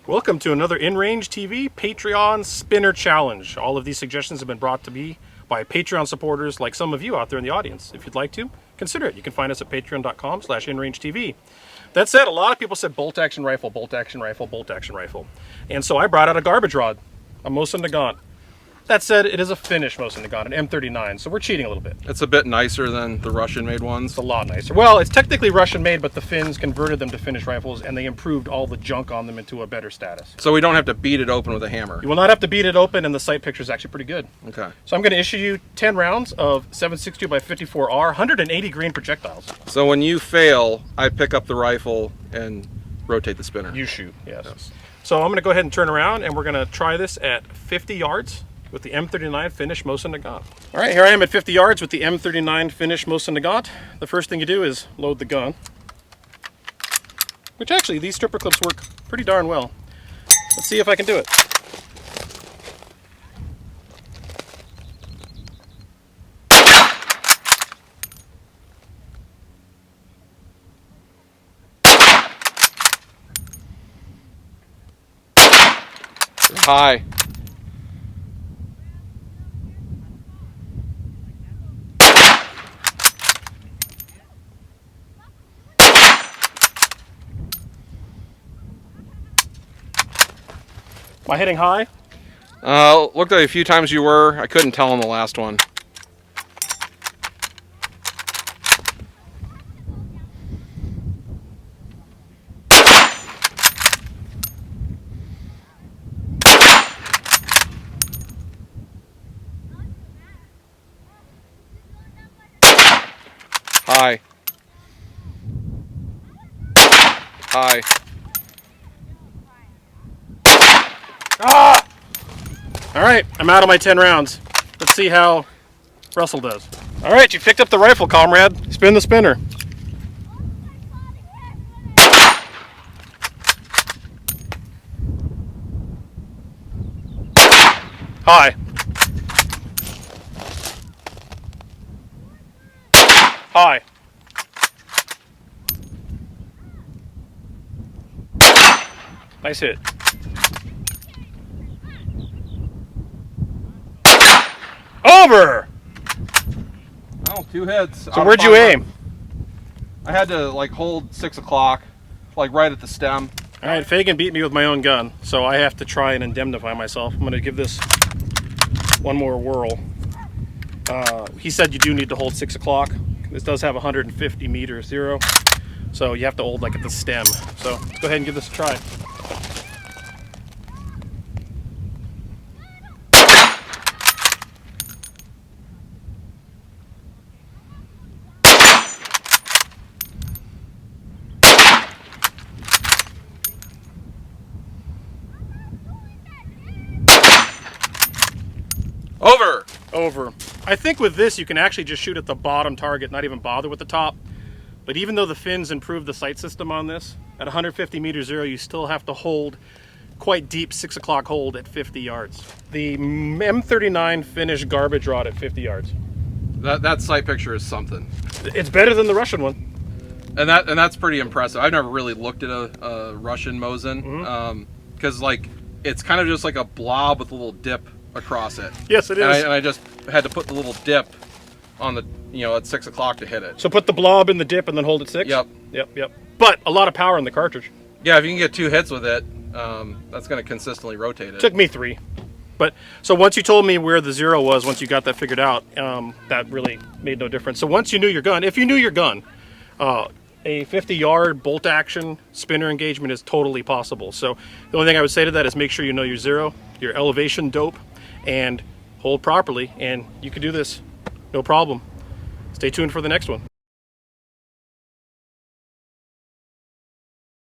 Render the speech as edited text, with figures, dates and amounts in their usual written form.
Welcome to another InRangeTV Patreon Spinner Challenge. All of these suggestions have been brought to me by Patreon supporters like some of you out there in the audience. If you'd like to, consider it. You can find us at patreon.com/InRangeTV. That said, a lot of people said bolt action rifle, bolt action rifle, bolt action rifle. And so I brought out a garbage rod, a Mosin-Nagant. That said, it is a Finnish Mosin-Nagant, an M39, so we're cheating a little bit. It's a bit nicer than the Russian-made ones. It's a lot nicer. Well, it's technically Russian-made, but the Finns converted them to Finnish rifles, and they improved all the junk on them into a better status. So we don't have to beat it open with a hammer. You will not have to beat it open, and the sight picture is actually pretty good. Okay. So I'm going to issue you 10 rounds of 7.62 by 54R, 180 grain projectiles. So when you fail, I pick up the rifle and rotate the spinner. You shoot, yes. So I'm going to go ahead and turn around, and we're going to try this at 50 yards. With the M39 Finnish Mosin-Nagant. All right, here I am at 50 yards with the M39 Finnish Mosin-Nagant. The first thing you do is load the gun, which actually these stripper clips work pretty darn well. Let's see if I can do it. High. Am I hitting high? Looked like a few times you were. I couldn't tell on the last one. High. High. Ah! All right, I'm out of my 10 rounds. Let's see how Russell does. All right, you picked up the rifle, comrade. Spin the spinner. High. High. Nice hit. Over! Oh, 2 hits. So where'd you aim? I had to like hold 6 o'clock, like right at the stem. All right, Fagan beat me with my own gun, so I have to try and indemnify myself. I'm gonna give this one more whirl. He said you do need to hold 6 o'clock. This does have 150 meter zero, so you have to hold like at the stem. So let's go ahead and give this a try. Over! Over. I think with this you can actually just shoot at the bottom target, not even bother with the top. But even though the Finns improved the sight system on this, at 150 meter zero you still have to hold quite deep 6 o'clock hold at 50 yards. The M39 Finnish garbage rod at 50 yards. That sight picture is something. It's better than the Russian one. And that's pretty impressive. I've never really looked at a Russian Mosin, because like it's kind of just like a blob with a little dip across it. Yes, it is. And I just had to put the little dip on the, at 6 o'clock to hit it. So put the blob in the dip and then hold it 6? Yep. Yep. But a lot of power in the cartridge. Yeah, if you can get 2 hits with it, that's going to consistently rotate it. Took me 3. But so once you told me where the zero was, once you got that figured out, that really made no difference. So once you knew your gun, if you knew your gun, a 50-yard bolt action spinner engagement is totally possible. So the only thing I would say to that is make sure you know your zero, your elevation dope, and hold properly, and you can do this no problem. Stay tuned for the next one.